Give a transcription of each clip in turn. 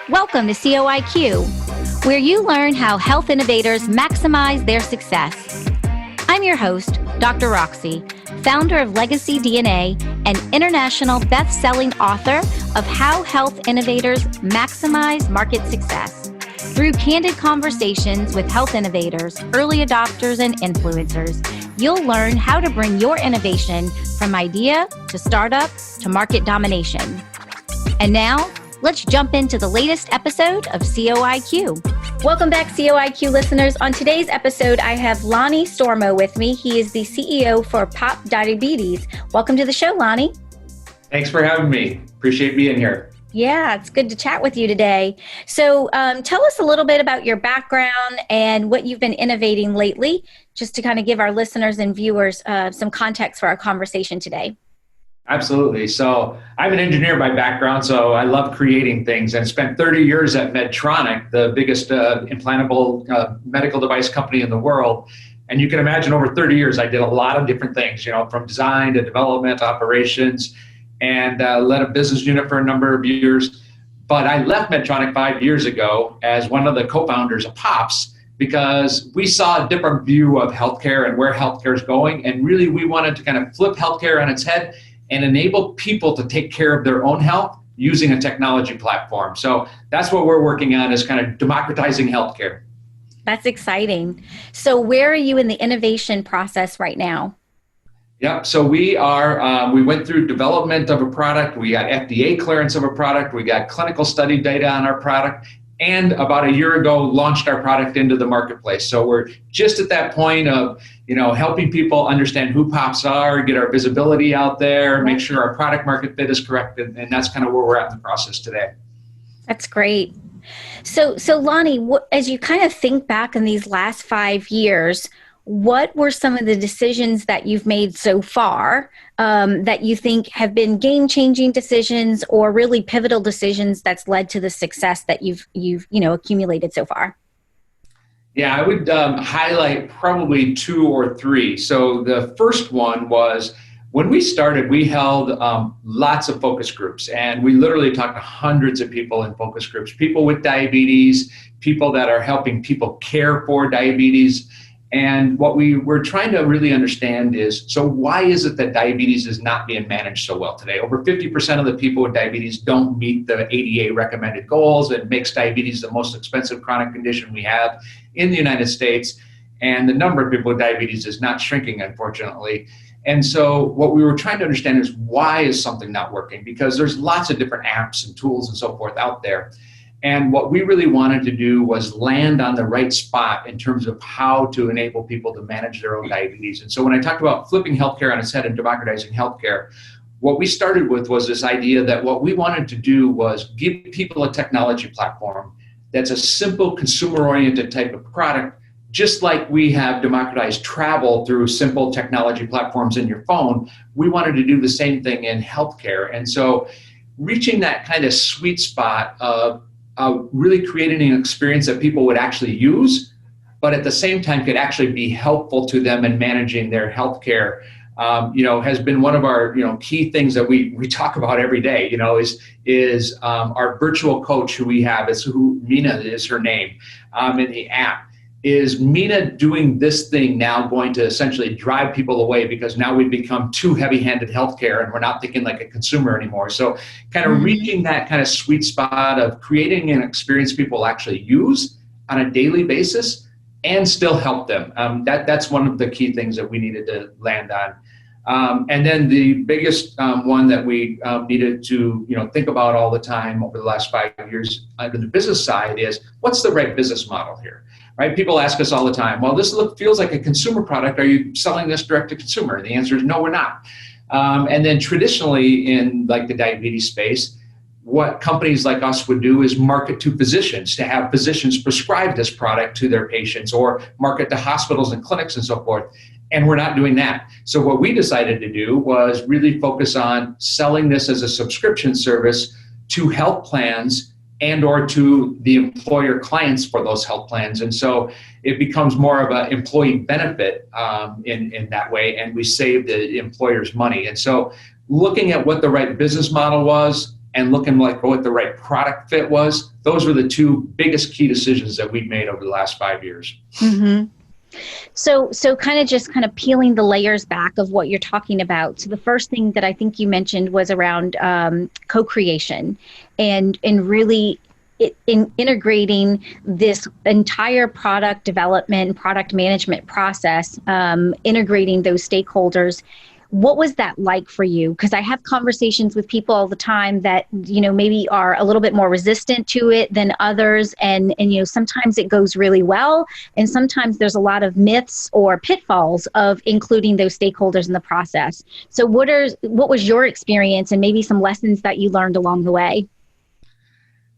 Welcome to COIQ, where you learn how health innovators maximize their success. I'm your host, Dr. Roxy, founder of Legacy DNA and international best-selling author of How Health Innovators Maximize Market Success. Through candid conversations with health innovators, early adopters, and influencers, you'll learn how to bring your innovation from idea to startup to market domination. And now, let's jump into the latest episode of COIQ. Welcome back, COIQ listeners. On today's episode, I have Lonny Stormo with me. He is the CEO for Pop Diabetes. Welcome to the show, Lonny. Thanks for having me. Appreciate being here. Yeah, it's good to chat with you today. So tell us a little bit about your background and what you've been innovating lately, just to kind of give our listeners and viewers some context for our conversation today. Absolutely. So I'm an engineer by background, so I love creating things, and spent 30 years at Medtronic, the biggest implantable medical device company in the world. And you can imagine over 30 years, I did a lot of different things, from design to development, operations, and led a business unit for a number of years. But I left Medtronic 5 years ago as one of the co-founders of POPs, because we saw a different view of healthcare and where healthcare is going. And really, we wanted to kind of flip healthcare on its head and enable people to take care of their own health using a technology platform. So that's what we're working on, is kind of democratizing healthcare. That's exciting. So where are you in the innovation process right now? Yep. So we went through development of a product. We got FDA clearance of a product. We got clinical study data on our product. And about a year ago, launched our product into the marketplace. So we're just at that point of, helping people understand who POPs are, get our visibility out there, make sure our product market fit is correct. And that's kind of where we're at in the process today. That's great. So Lonny, as you kind of think back in these last 5 years, what were some of the decisions that you've made so far that you think have been game-changing decisions or really pivotal decisions that's led to the success that you've accumulated so far? Yeah, I would highlight probably 2 or 3. So the first one was, when we started, we held lots of focus groups, and we literally talked to hundreds of people in focus groups, people with diabetes, people that are helping people care for diabetes. And what we were trying to really understand is, so why is it that diabetes is not being managed so well today? Over 50% of the people with diabetes don't meet the ADA recommended goals. It makes diabetes the most expensive chronic condition we have in the United States. And the number of people with diabetes is not shrinking, unfortunately. And so what we were trying to understand is, why is something not working? Because there's lots of different apps and tools and so forth out there. And what we really wanted to do was land on the right spot in terms of how to enable people to manage their own diabetes. And so when I talked about flipping healthcare on its head and democratizing healthcare, what we started with was this idea that what we wanted to do was give people a technology platform that's a simple consumer-oriented type of product, just like we have democratized travel through simple technology platforms in your phone. We wanted to do the same thing in healthcare. And so reaching that kind of sweet spot of really creating an experience that people would actually use, but at the same time could actually be helpful to them in managing their healthcare, has been one of our, key things that we talk about every day, is our virtual coach who we have, Mina is her name, in the app. Is Mina doing this thing now going to essentially drive people away, because now we've become too heavy-handed healthcare and we're not thinking like a consumer anymore? So kind of reaching that kind of sweet spot of creating an experience people actually use on a daily basis and still help them. That's one of the key things that we needed to land on. And then the biggest one that we needed to think about all the time over the last 5 years on the business side is, what's the right business model here? Right? People ask us all the time, well, this feels like a consumer product. Are you selling this direct to consumer? The answer is no, we're not. And then traditionally in like the diabetes space, what companies like us would do is market to physicians, to have physicians prescribe this product to their patients, or market to hospitals and clinics and so forth. And we're not doing that. So what we decided to do was really focus on selling this as a subscription service to health plans and or to the employer clients for those health plans. And so it becomes more of an employee benefit in that way, and we save the employers money. And so looking at what the right business model was, and looking like what the right product fit was. Those were the two biggest key decisions that we've made over the last 5 years. Mm-hmm. So kind of peeling the layers back of what you're talking about. So the first thing that I think you mentioned was around co-creation and really in integrating this entire product development, product management process, integrating those stakeholders. What was that like for you? Because I have conversations with people all the time that, maybe are a little bit more resistant to it than others. And sometimes it goes really well. And sometimes there's a lot of myths or pitfalls of including those stakeholders in the process. So what was your experience and maybe some lessons that you learned along the way?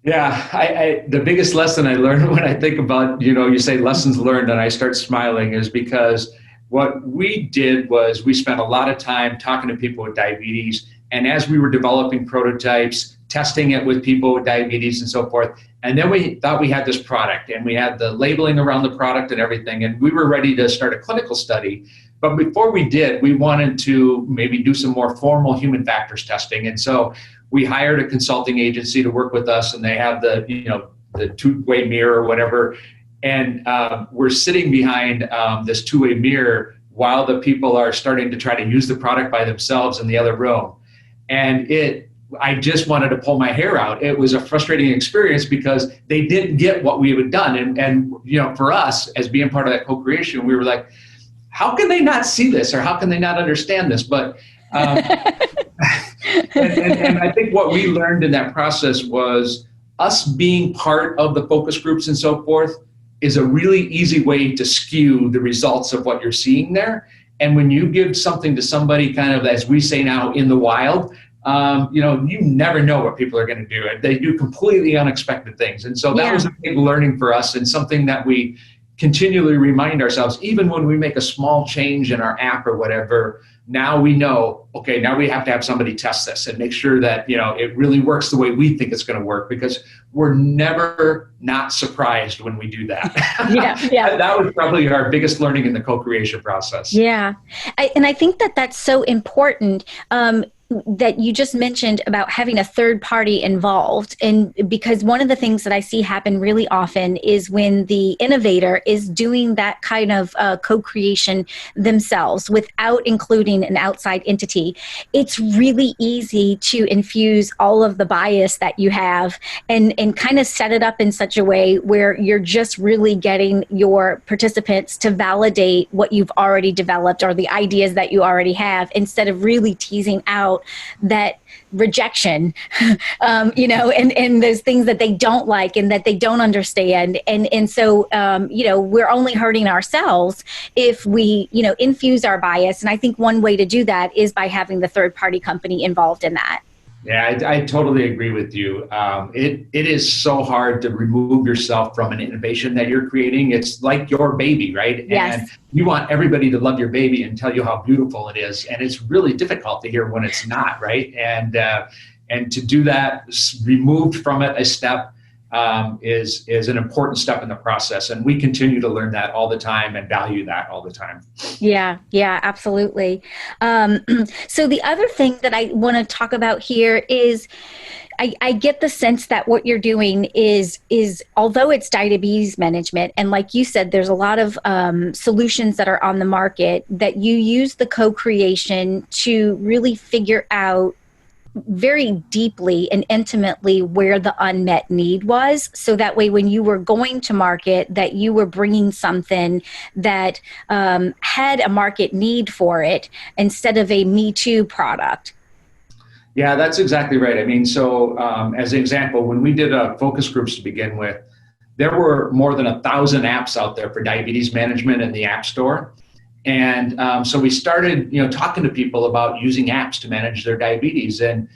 Yeah, the biggest lesson I learned when I think about, you say lessons learned and I start smiling is because what we did was we spent a lot of time talking to people with diabetes. And as we were developing prototypes, testing it with people with diabetes and so forth, and then we thought we had this product and we had the labeling around the product and everything, and we were ready to start a clinical study. But before we did, we wanted to maybe do some more formal human factors testing. And so we hired a consulting agency to work with us, and they have the two-way mirror or whatever. And we're sitting behind this two-way mirror while the people are starting to try to use the product by themselves in the other room. And I just wanted to pull my hair out. It was a frustrating experience because they didn't get what we had done. And for us, as being part of that co-creation, we were like, how can they not see this, or how can they not understand this? But and I think what we learned in that process was us being part of the focus groups and so forth is a really easy way to skew the results of what you're seeing there. And when you give something to somebody kind of, as we say now, in the wild, you never know what people are going to do. They do completely unexpected things. And so that was a big learning for us, and something that we continually remind ourselves, even when we make a small change in our app or whatever. Now we know, okay, now we have to have somebody test this and make sure that, it really works the way we think it's going to work, because we're never not surprised when we do that. Yeah. That was probably our biggest learning in the co-creation process. Yeah. I think that that's so important. That you just mentioned about having a third party involved. And because one of the things that I see happen really often is when the innovator is doing that kind of co-creation themselves without including an outside entity, it's really easy to infuse all of the bias that you have and kind of set it up in such a way where you're just really getting your participants to validate what you've already developed or the ideas that you already have, instead of really teasing out that rejection, and those things that they don't like and that they don't understand. And so, we're only hurting ourselves if we, infuse our bias. And I think one way to do that is by having the third party company involved in that. Yeah, I totally agree with you. It is so hard to remove yourself from an innovation that you're creating. It's like your baby, right? Yes. And you want everybody to love your baby and tell you how beautiful it is. And it's really difficult to hear when it's not, right? And to do that, removed from it a step, is an important step in the process. And we continue to learn that all the time and value that all the time. Yeah, absolutely. So the other thing that I want to talk about here is I get the sense that what you're doing is although it's diabetes management, and like you said, there's a lot of solutions that are on the market, that you use the co-creation to really figure out very deeply and intimately where the unmet need was, so that way when you were going to market, that you were bringing something that had a market need for it instead of a Me Too product. Yeah, that's exactly right. I mean, so as an example, when we did focus groups to begin with, there were more than 1,000 apps out there for diabetes management in the App Store. And so we started, talking to people about using apps to manage their diabetes. And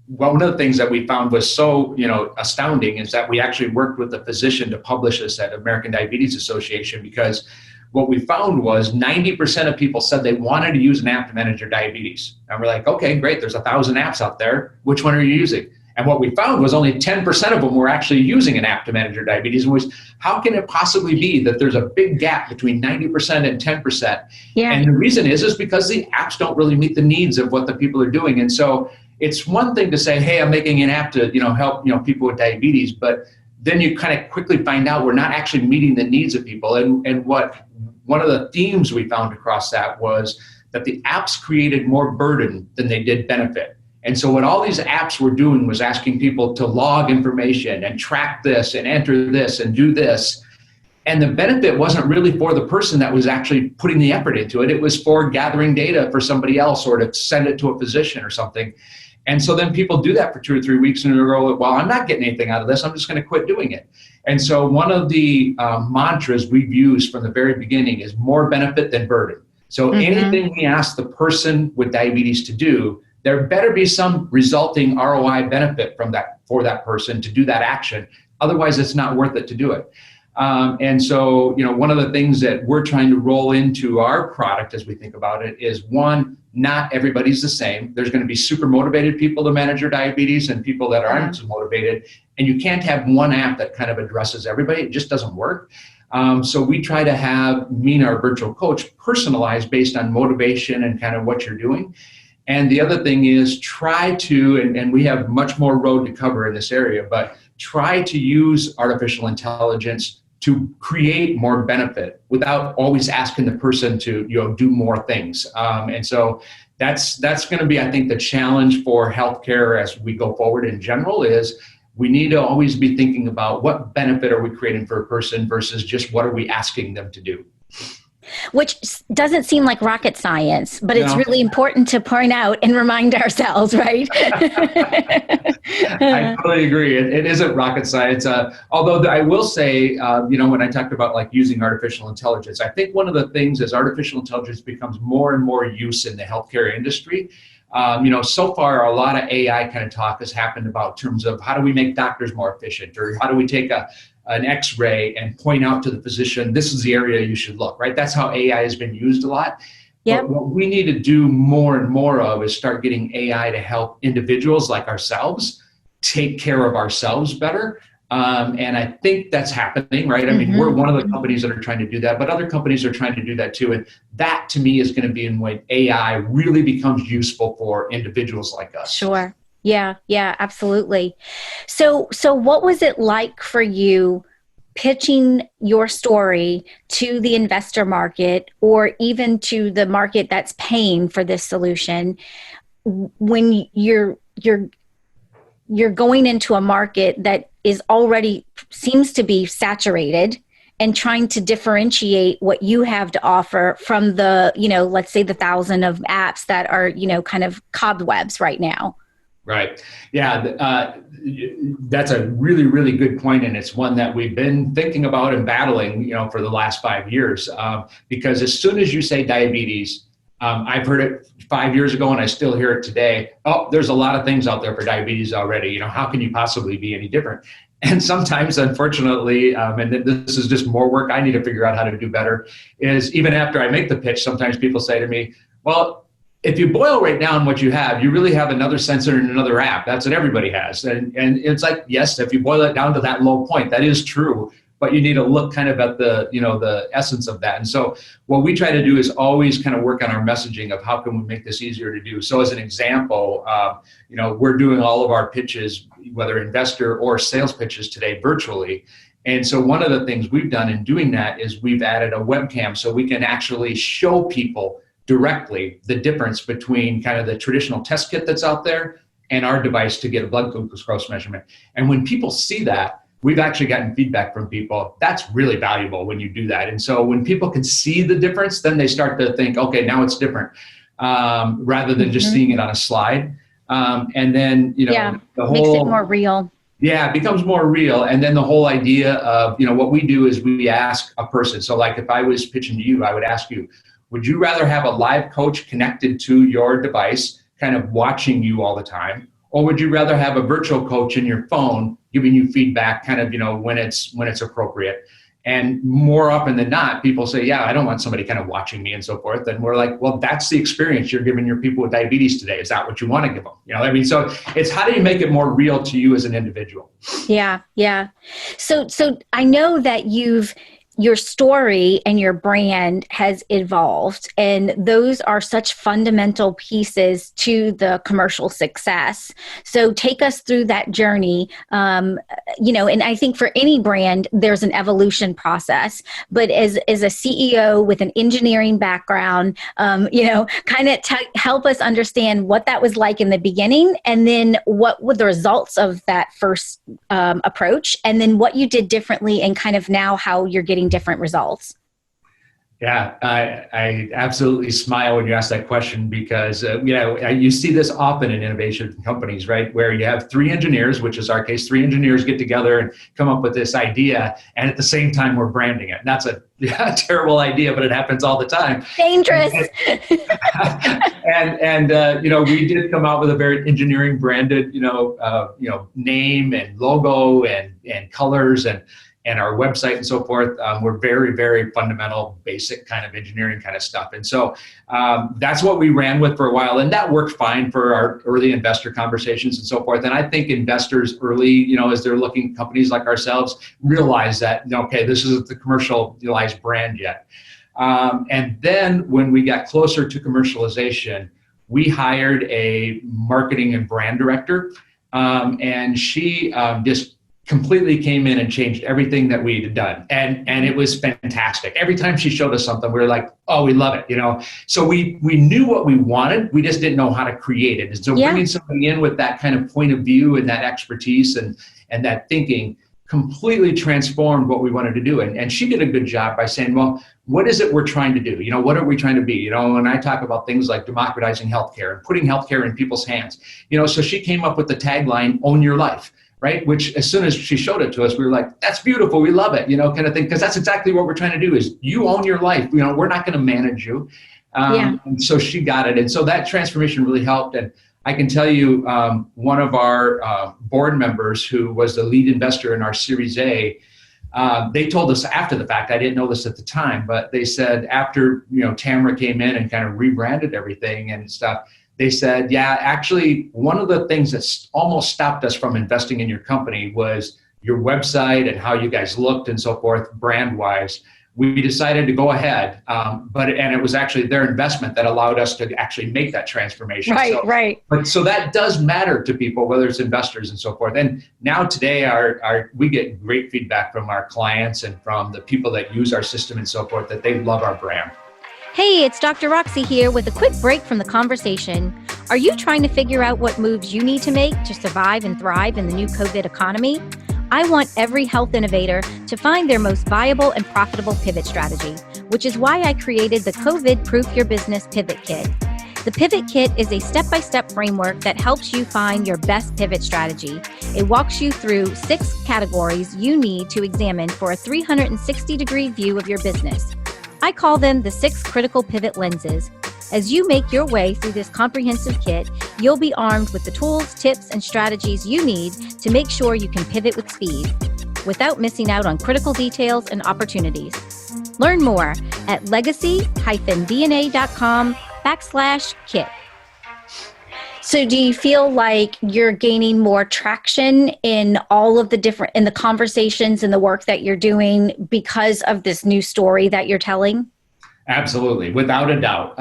one of the things that we found was so, astounding is that we actually worked with a physician to publish this at American Diabetes Association, because what we found was 90% of people said they wanted to use an app to manage their diabetes. And we're like, okay, great. There's 1,000 apps out there. Which one are you using? And what we found was only 10% of them were actually using an app to manage their diabetes. And was, how can it possibly be that there's a big gap between 90% and 10%? Yeah. And the reason is because the apps don't really meet the needs of what the people are doing. And so it's one thing to say, hey, I'm making an app to, help, people with diabetes, but then you kind of quickly find out we're not actually meeting the needs of people. And what one of the themes we found across that was that the apps created more burden than they did benefit. And so what all these apps were doing was asking people to log information and track this and enter this and do this. And the benefit wasn't really for the person that was actually putting the effort into it. It was for gathering data for somebody else or to send it to a physician or something. And so then people do that for 2 or 3 weeks and they go, well, I'm not getting anything out of this. I'm just going to quit doing it. And so one of the mantras we've used from the very beginning is more benefit than burden. So anything we ask the person with diabetes to do, there better be some resulting ROI benefit from that for that person to do that action. Otherwise, it's not worth it to do it. And so, one of the things that we're trying to roll into our product as we think about it is, one, not everybody's the same. There's going to be super motivated people to manage your diabetes and people that aren't so motivated. And you can't have one app that kind of addresses everybody. It just doesn't work. So we try to have me and our virtual coach personalized based on motivation and kind of what you're doing. And the other thing is try to, and we have much more road to cover in this area, but try to use artificial intelligence to create more benefit without always asking the person to do more things. And so that's going to be, I think, the challenge for healthcare as we go forward in general is we need to always be thinking about what benefit are we creating for a person versus just what are we asking them to do. Which doesn't seem like rocket science, but it's really important to point out and remind ourselves, right? I totally agree. It isn't rocket science. Although I will say, when I talked about like using artificial intelligence, I think one of the things as artificial intelligence becomes more and more use in the healthcare industry, so far a lot of AI kind of talk has happened about terms of how do we make doctors more efficient, or how do we take an X-ray and point out to the physician, this is the area you should look, right? That's how AI has been used a lot. Yep. But what we need to do more and more of is start getting AI to help individuals like ourselves take care of ourselves better. And I think that's happening, right? I mean, we're one of the companies that are trying to do that, but other companies are trying to do that too. And that to me is going to be in when AI really becomes useful for individuals like us. Sure. Yeah, absolutely. So what was it like for you pitching your story to the investor market or even to the market that's paying for this solution when you're going into a market that is already seems to be saturated and trying to differentiate what you have to offer from the, let's say the 1,000 of apps that are, kind of cobwebs right now? Right. Yeah, that's a really, really good point, and it's one that we've been thinking about and battling, for the last 5 years. Because as soon as you say diabetes, I've heard it 5 years ago, and I still hear it today. Oh, there's a lot of things out there for diabetes already. How can you possibly be any different? And sometimes, unfortunately, and this is just more work I need to figure out how to do better, is even after I make the pitch, sometimes people say to me, well, if you boil right down what you have, you really have another sensor and another app. That's what everybody has. And it's like, yes, if you boil it down to that low point, that is true. But you need to look kind of at the essence of that. And so what we try to do is always kind of work on our messaging of how can we make this easier to do. So as an example, we're doing all of our pitches, whether investor or sales pitches today virtually. And so one of the things we've done in doing that is we've added a webcam so we can actually show people directly the difference between kind of the traditional test kit that's out there and our device to get a blood glucose measurement. And when people see that, we've actually gotten feedback from people. That's really valuable when you do that. And so when people can see the difference, then they start to think, okay, now it's different, rather than just seeing it on a slide. And then, the whole makes it more real. Yeah, it becomes more real. And then the whole idea of, what we do is we ask a person. So like if I was pitching to you, I would ask you, would you rather have a live coach connected to your device, kind of watching you all the time? Or would you rather have a virtual coach in your phone giving you feedback kind of, when it's appropriate? And more often than not, people say, yeah, I don't want somebody kind of watching me and so forth. And we're like, well, that's the experience you're giving your people with diabetes today. Is that what you want to give them? So it's how do you make it more real to you as an individual? Yeah. So I know that you've your story and your brand has evolved, and those are such fundamental pieces to the commercial success. So take us through that journey. And I think for any brand, there's an evolution process. But as a CEO with an engineering background, kind of help us understand what that was like in the beginning, and then what were the results of that first approach, and then what you did differently, and kind of now how you're getting different results. Yeah, I absolutely smile when you ask that question because, you see this often in innovation companies, right? Where you have three engineers, which is our case, three engineers get together and come up with this idea. And at the same time, we're branding it. And that's a terrible idea, but it happens all the time. Dangerous. We did come out with a very engineering branded, name and logo and colors and our website and so forth. We're very, very fundamental, basic kind of engineering kind of stuff. And so that's what we ran with for a while. And that worked fine for our early investor conversations and so forth. And I think investors early, as they're looking at companies like ourselves, realize that, okay, this isn't the commercialized brand yet. And then when we got closer to commercialization, we hired a marketing and brand director. And she just completely came in and changed everything that we had done. And it was fantastic. Every time she showed us something, we were like, oh, we love it, So we knew what we wanted. We just didn't know how to create it. And so bringing somebody in with that kind of point of view and that expertise and that thinking completely transformed what we wanted to do. And she did a good job by saying, well, what is it we're trying to do? What are we trying to be? When I talk about things like democratizing healthcare and putting healthcare in people's hands, so she came up with the tagline, own your life. Right? Which as soon as she showed it to us, we were like, that's beautiful. We love it, kind of thing. Because that's exactly what we're trying to do is you own your life. We're not going to manage you. And so she got it. And so that transformation really helped. And I can tell you one of our board members who was the lead investor in our Series A, they told us after the fact, I didn't know this at the time, but they said after, Tamara came in and kind of rebranded everything and stuff, they said, yeah, actually, one of the things that's almost stopped us from investing in your company was your website and how you guys looked and so forth, brand-wise. We decided to go ahead, and it was actually their investment that allowed us to actually make that transformation. Right. But so that does matter to people, whether it's investors and so forth. And now today, we get great feedback from our clients and from the people that use our system and so forth that they love our brand. Hey, it's Dr. Roxy here with a quick break from the conversation. Are you trying to figure out what moves you need to make to survive and thrive in the new COVID economy? I want every health innovator to find their most viable and profitable pivot strategy, which is why I created the COVID Proof Your Business Pivot Kit. The Pivot Kit is a step-by-step framework that helps you find your best pivot strategy. It walks you through 6 categories you need to examine for a 360-degree view of your business. I call them the 6 critical pivot lenses. As you make your way through this comprehensive kit, you'll be armed with the tools, tips, and strategies you need to make sure you can pivot with speed without missing out on critical details and opportunities. Learn more at legacy-dna.com/kit. So do you feel like you're gaining more traction in all of the conversations and the work that you're doing because of this new story that you're telling? Absolutely, without a doubt.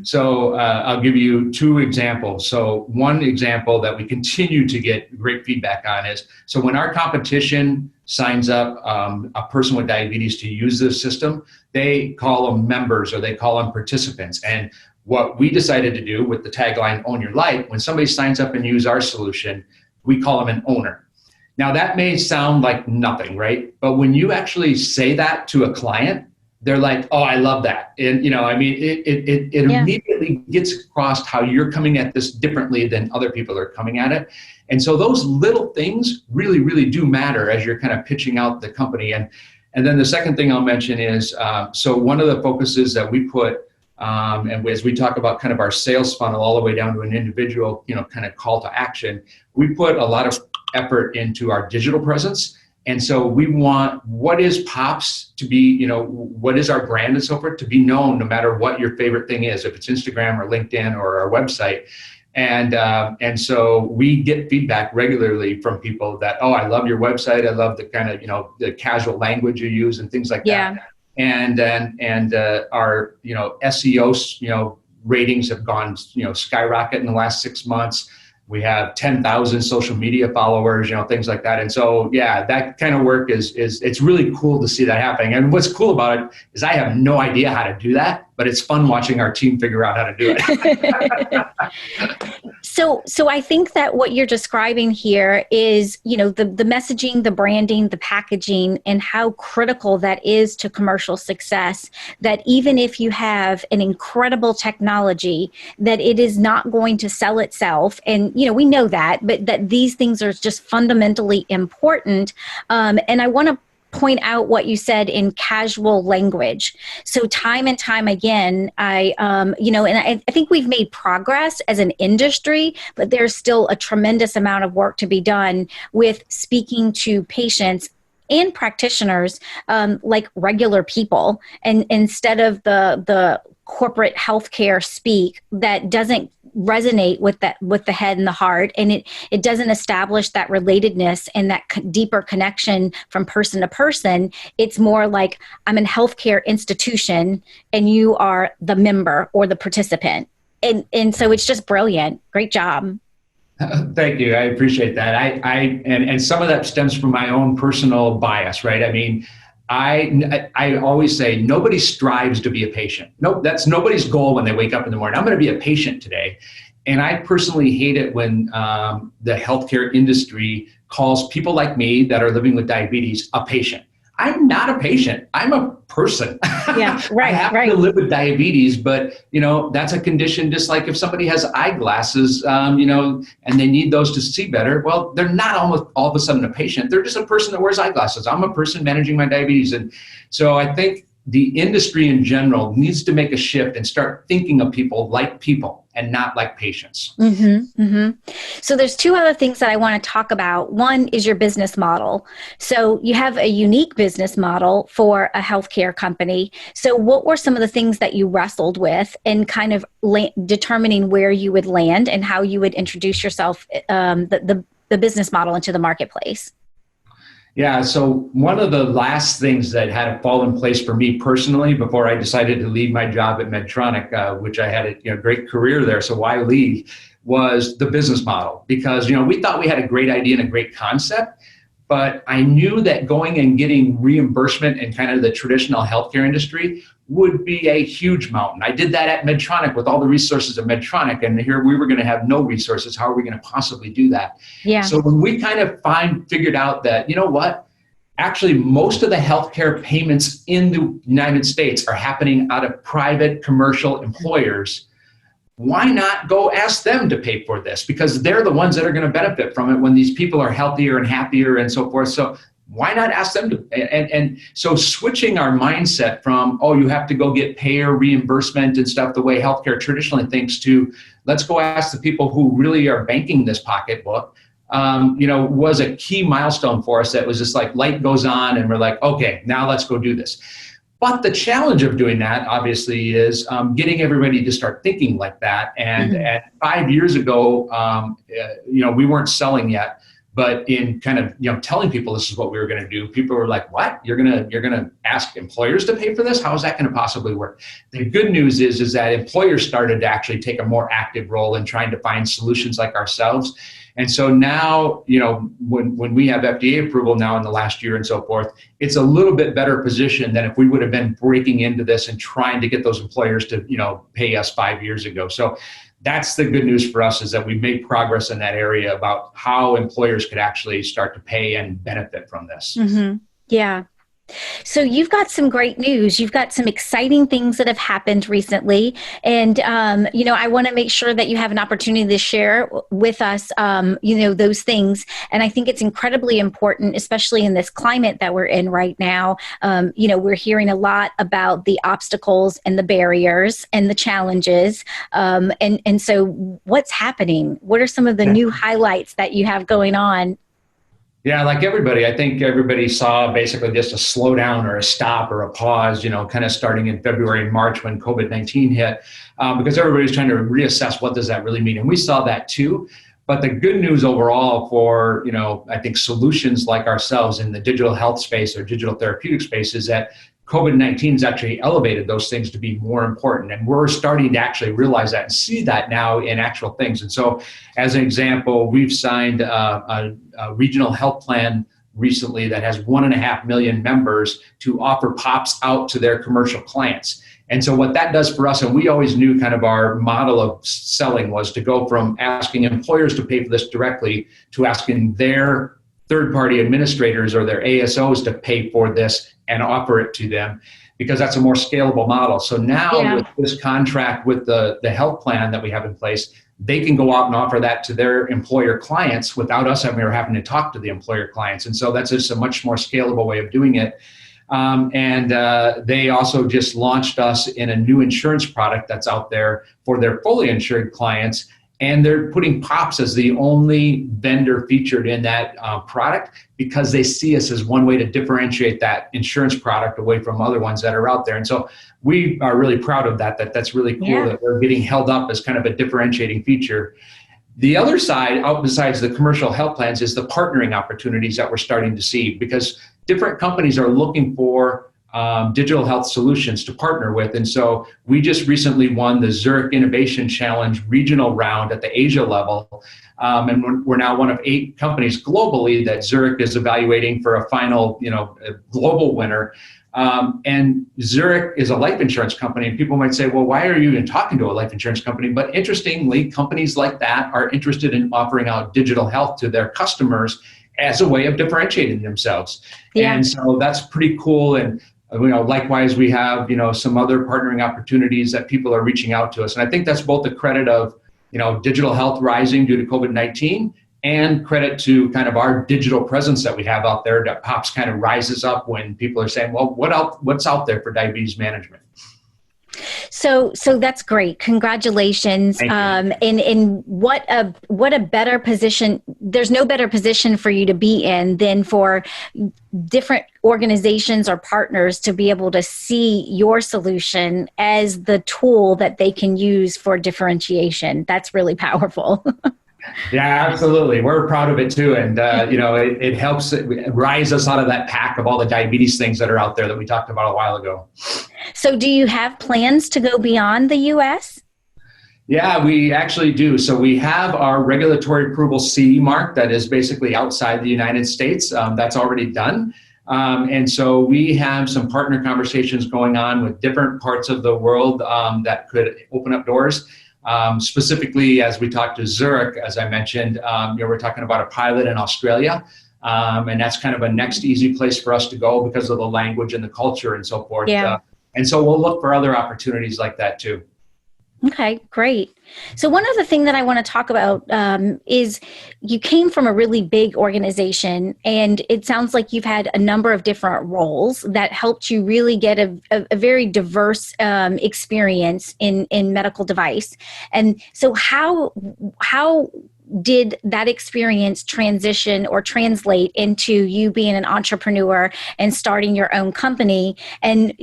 So I'll give you 2 examples. So one example that we continue to get great feedback on is, so when our competition signs up a person with diabetes to use this system, they call them members or they call them participants. And what we decided to do with the tagline, Own Your Life, when somebody signs up and use our solution, we call them an owner. Now that may sound like nothing, right? But when you actually say that to a client, they're like, oh, I love that. And, it immediately gets across how you're coming at this differently than other people are coming at it. And so those little things really, really do matter as you're kind of pitching out the company. And then the second thing I'll mention is, so one of the focuses that we put, and as we talk about kind of our sales funnel all the way down to an individual, kind of call to action, we put a lot of effort into our digital presence. And so we want what is Pops to be, what is our brand and so forth to be known no matter what your favorite thing is, if it's Instagram or LinkedIn or our website. And so we get feedback regularly from people that, oh, I love your website. I love the kind of, the casual language you use and things like Yeah. that. And our, SEO, ratings have gone, skyrocket in the last 6 months. We have 10,000 social media followers, things like that. And so, yeah, that kind of work is it's really cool to see that happening. And what's cool about it is I have no idea how to do that, but it's fun watching our team figure out how to do it. So I think that what you're describing here is, the messaging, the branding, the packaging, and how critical that is to commercial success, that even if you have an incredible technology, that it is not going to sell itself. And, we know that, but that these things are just fundamentally important. And I want to point out what you said in casual language. So time and time again, I think we've made progress as an industry, but there's still a tremendous amount of work to be done with speaking to patients and practitioners like regular people, and instead of the corporate healthcare speak that doesn't resonate with the head and the heart, and it doesn't establish that relatedness and that deeper connection from person to person. It's more like, I'm a healthcare institution and you are the member or the participant, and so it's just brilliant. Great job. Thank you. I appreciate that. And some of that stems from my own personal bias, right? I mean, I always say nobody strives to be a patient. Nope, that's nobody's goal when they wake up in the morning. I'm going to be a patient today. And I personally hate it when the healthcare industry calls people like me that are living with diabetes a patient. I'm not a patient. I'm a person. Yeah, right. I happen to live with diabetes, but that's a condition. Just like if somebody has eyeglasses, and they need those to see better. Well, they're not almost all of a sudden a patient. They're just a person that wears eyeglasses. I'm a person managing my diabetes, and so I think the industry in general needs to make a shift and start thinking of people and not like patients. Mm-hmm, mm-hmm. So there's two other things that I want to talk about. One is your business model. So you have a unique business model for a healthcare company. So what were some of the things that you wrestled with in kind of determining where you would land and how you would introduce yourself, the business model into the marketplace? Yeah, so one of the last things that had to fall in place for me personally before I decided to leave my job at Medtronic, which I had a great career there, so why leave, was the business model. Because we thought we had a great idea and a great concept, but I knew that going and getting reimbursement in kind of the traditional healthcare industry would be a huge mountain. I did that at Medtronic with all the resources of Medtronic, and here we were going to have no resources. How are we going to possibly do that? Yeah. So when we kind of figured out that, actually most of the healthcare payments in the United States are happening out of private commercial employers, why not go ask them to pay for this? Because they're the ones that are going to benefit from it when these people are healthier and happier and so forth. So why not ask them to? And so switching our mindset from, oh, you have to go get payer reimbursement and stuff the way healthcare traditionally thinks, to let's go ask the people who really are banking this pocketbook, was a key milestone for us. That was just like light goes on and we're like, okay, now let's go do this. But the challenge of doing that, obviously, is getting everybody to start thinking like that. And Mm-hmm. 5 years ago, we weren't selling yet, but in kind of telling people this is what we were going to do, people were like, "What? You're gonna ask employers to pay for this? How is that going to possibly work?" The good news is that employers started to actually take a more active role in trying to find solutions like ourselves. And so now, when we have FDA approval now in the last year and so forth, it's a little bit better position than if we would have been breaking into this and trying to get those employers to, pay us 5 years ago. So that's the good news for us, is that we've made progress in that area about how employers could actually start to pay and benefit from this. Mm-hmm. Yeah. So you've got some great news. You've got some exciting things that have happened recently. And, I want to make sure that you have an opportunity to share with us, those things. And I think it's incredibly important, especially in this climate that we're in right now. We're hearing a lot about the obstacles and the barriers and the challenges. And so what's happening? What are some of the new highlights that you have going on? Yeah, like everybody, I think everybody saw basically just a slowdown or a stop or a pause, kind of starting in February and March when COVID-19 hit, because everybody's trying to reassess what does that really mean. And we saw that too. But the good news overall for, I think solutions like ourselves in the digital health space or digital therapeutic space is that COVID-19 has actually elevated those things to be more important. And we're starting to actually realize that and see that now in actual things. And so, as an example, we've signed a regional health plan recently that has 1.5 million members to offer POPs out to their commercial clients. And so what that does for us, and we always knew kind of our model of selling was to go from asking employers to pay for this directly to asking their third-party administrators or their ASOs to pay for this and offer it to them, because that's a more scalable model. So now with this contract with the health plan that we have in place, they can go out and offer that to their employer clients without us ever having to talk to the employer clients. And so that's just a much more scalable way of doing it. They also just launched us in a new insurance product that's out there for their fully insured clients. And they're putting POPs as the only vendor featured in that product because they see us as one way to differentiate that insurance product away from other ones that are out there. And so we are really proud of that. That's really cool that we're getting held up as kind of a differentiating feature. The other side, out besides the commercial health plans, is the partnering opportunities that we're starting to see, because different companies are looking for digital health solutions to partner with. And so we just recently won the Zurich Innovation Challenge regional round at the Asia level. And we're now one of 8 companies globally that Zurich is evaluating for a final, a global winner. And Zurich is a life insurance company, and people might say, well, why are you even talking to a life insurance company? But interestingly, companies like that are interested in offering out digital health to their customers as a way of differentiating themselves. And so that's pretty cool. And likewise, we have, some other partnering opportunities that people are reaching out to us. And I think that's both the credit of, digital health rising due to COVID-19 and credit to kind of our digital presence that we have out there that POPs kind of rises up when people are saying, well, what's out there for diabetes management? So that's great. Congratulations. And what a better position. There's no better position for you to be in than for different organizations or partners to be able to see your solution as the tool that they can use for differentiation. That's really powerful. Yeah, absolutely. We're proud of it too. And, it helps rise us out of that pack of all the diabetes things that are out there that we talked about a while ago. So do you have plans to go beyond the U.S.? Yeah, we actually do. So we have our regulatory approval CE mark that is basically outside the United States. That's already done. And so we have some partner conversations going on with different parts of the world that could open up doors. Specifically, as we talked to Zurich, as I mentioned, we're talking about a pilot in Australia. And that's kind of a next easy place for us to go because of the language and the culture and so forth. And so we'll look for other opportunities like that too. Okay, great. So one other thing that I want to talk about is you came from a really big organization, and it sounds like you've had a number of different roles that helped you really get a very diverse experience in medical device. And so how did that experience transition or translate into you being an entrepreneur and starting your own company? And,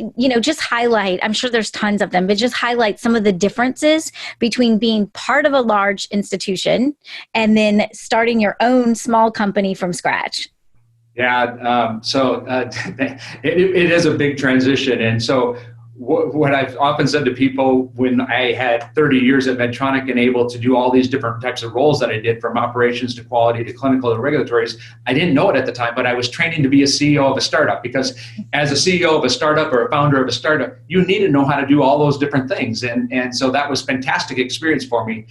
just highlight, I'm sure there's tons of them, but just highlight some of the differences between being part of a large institution and then starting your own small company from scratch. Yeah, it is a big transition. And so what I've often said to people when I had 30 years at Medtronic and able to do all these different types of roles that I did, from operations to quality to clinical to regulatories, I didn't know it at the time, but I was training to be a CEO of a startup, because as a CEO of a startup or a founder of a startup, you need to know how to do all those different things. And so that was fantastic experience for me.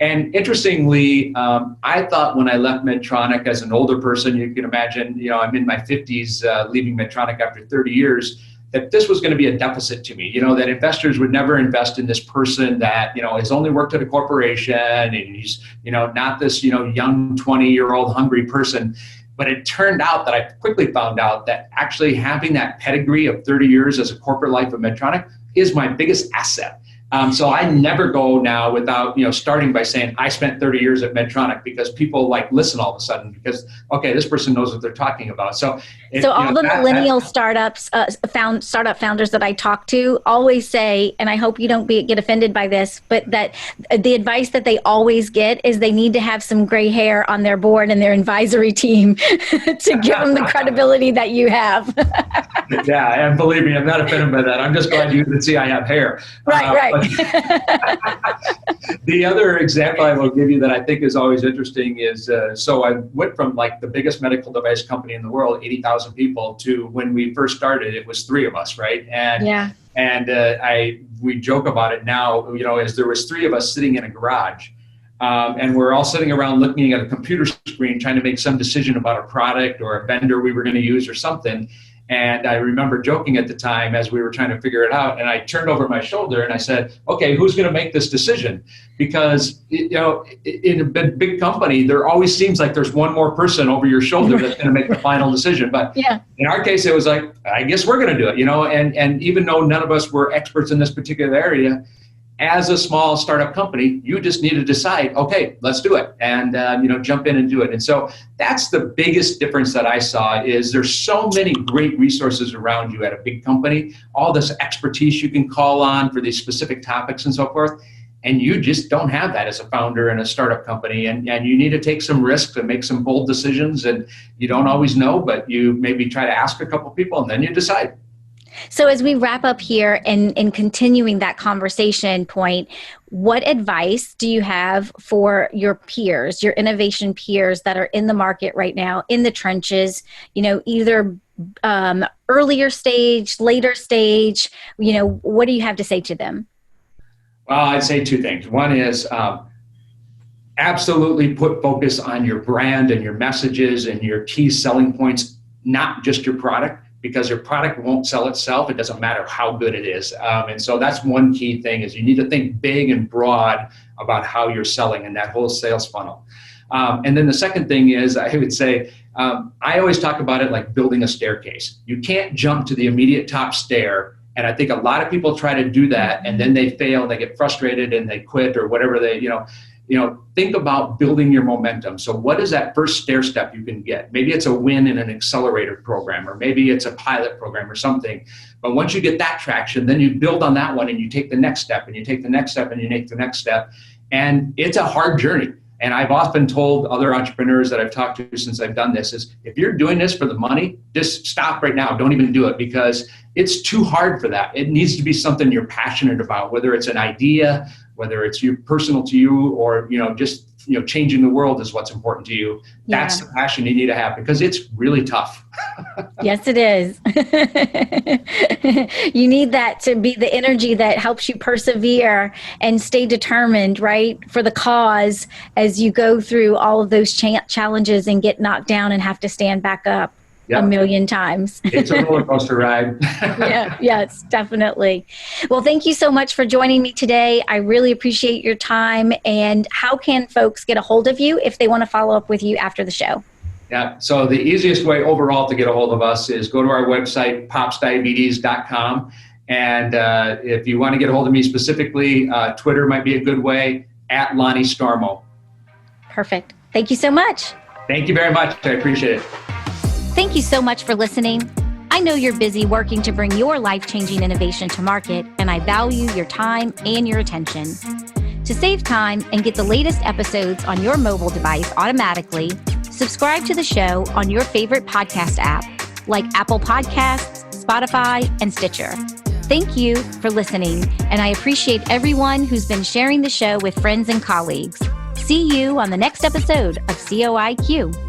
And interestingly, I thought when I left Medtronic as an older person, you can imagine, I'm in my 50s, leaving Medtronic after 30 years, that this was going to be a deficit to me, that investors would never invest in this person that, has only worked at a corporation and he's, not this, young 20-year-old hungry person. But it turned out that I quickly found out that actually having that pedigree of 30 years as a corporate life of Medtronic is my biggest asset. So I never go now without, starting by saying I spent 30 years at Medtronic, because people listen all of a sudden because, okay, this person knows what they're talking about. So all the millennial startups, startup founders that I talk to always say, and I hope you don't get offended by this, but that the advice that they always get is they need to have some gray hair on their board and their advisory team to give them the credibility that you have. Yeah, and believe me, I'm not offended by that. I'm just glad you can see I have hair. Right. The other example I will give you that I think is always interesting is, so I went from the biggest medical device company in the world, 80,000 people, to when we first started, it was 3 of us, right? And we joke about it now, as there was 3 of us sitting in a garage. And we're all sitting around looking at a computer screen, trying to make some decision about a product or a vendor we were going to use or something. And I remember joking at the time as we were trying to figure it out, and I turned over my shoulder and I said, okay, who's going to make this decision? Because, in a big company, there always seems like there's one more person over your shoulder that's going to make the final decision. But in our case, it was I guess we're going to do it, and even though none of us were experts in this particular area, as a small startup company, you just need to decide, okay, let's do it, and jump in and do it. And so that's the biggest difference that I saw, is there's so many great resources around you at a big company, all this expertise you can call on for these specific topics and so forth. And you just don't have that as a founder in a startup company. And you need to take some risks and make some bold decisions. And you don't always know, but you maybe try to ask a couple people and then you decide. So as we wrap up here and continuing that conversation point, what advice do you have for your peers, your innovation peers that are in the market right now, in the trenches, either earlier stage, later stage, what do you have to say to them? Well, I'd say 2 things. One is absolutely put focus on your brand and your messages and your key selling points, not just your product. Because your product won't sell itself. It doesn't matter how good it is. And so that's one key thing, is you need to think big and broad about how you're selling in that whole sales funnel. And then the second thing is, I would say, I always talk about it like building a staircase. You can't jump to the immediate top stair. And I think a lot of people try to do that, and then they fail, and they get frustrated and they quit or whatever think about building your momentum. So what is that first stair step you can get? Maybe it's a win in an accelerator program, or maybe it's a pilot program or something. But once you get that traction, then you build on that one and you take the next step and you take the next step and you take the next step. And it's a hard journey. And I've often told other entrepreneurs that I've talked to since I've done this is, if you're doing this for the money, just stop right now. Don't even do it, because it's too hard for that. It needs to be something you're passionate about, whether it's an idea, whether it's personal to you, or just changing the world is what's important to you. That's the passion you need to have, because it's really tough. Yes, it is. You need that to be the energy that helps you persevere and stay determined, right, for the cause as you go through all of those challenges and get knocked down and have to stand back up. Yep. A million times. It's a roller coaster ride. Yes, definitely. Well, thank you so much for joining me today. I really appreciate your time. And how can folks get a hold of you if they want to follow up with you after the show? Yeah, so the easiest way overall to get a hold of us is go to our website, popsdiabetes.com. And if you want to get a hold of me specifically, Twitter might be a good way, at Lonny Stormo. Perfect. Thank you so much. Thank you very much. I appreciate it. Thank you so much for listening. I know you're busy working to bring your life-changing innovation to market, and I value your time and your attention. To save time and get the latest episodes on your mobile device automatically, subscribe to the show on your favorite podcast app, like Apple Podcasts, Spotify, and Stitcher. Thank you for listening, and I appreciate everyone who's been sharing the show with friends and colleagues. See you on the next episode of COIQ.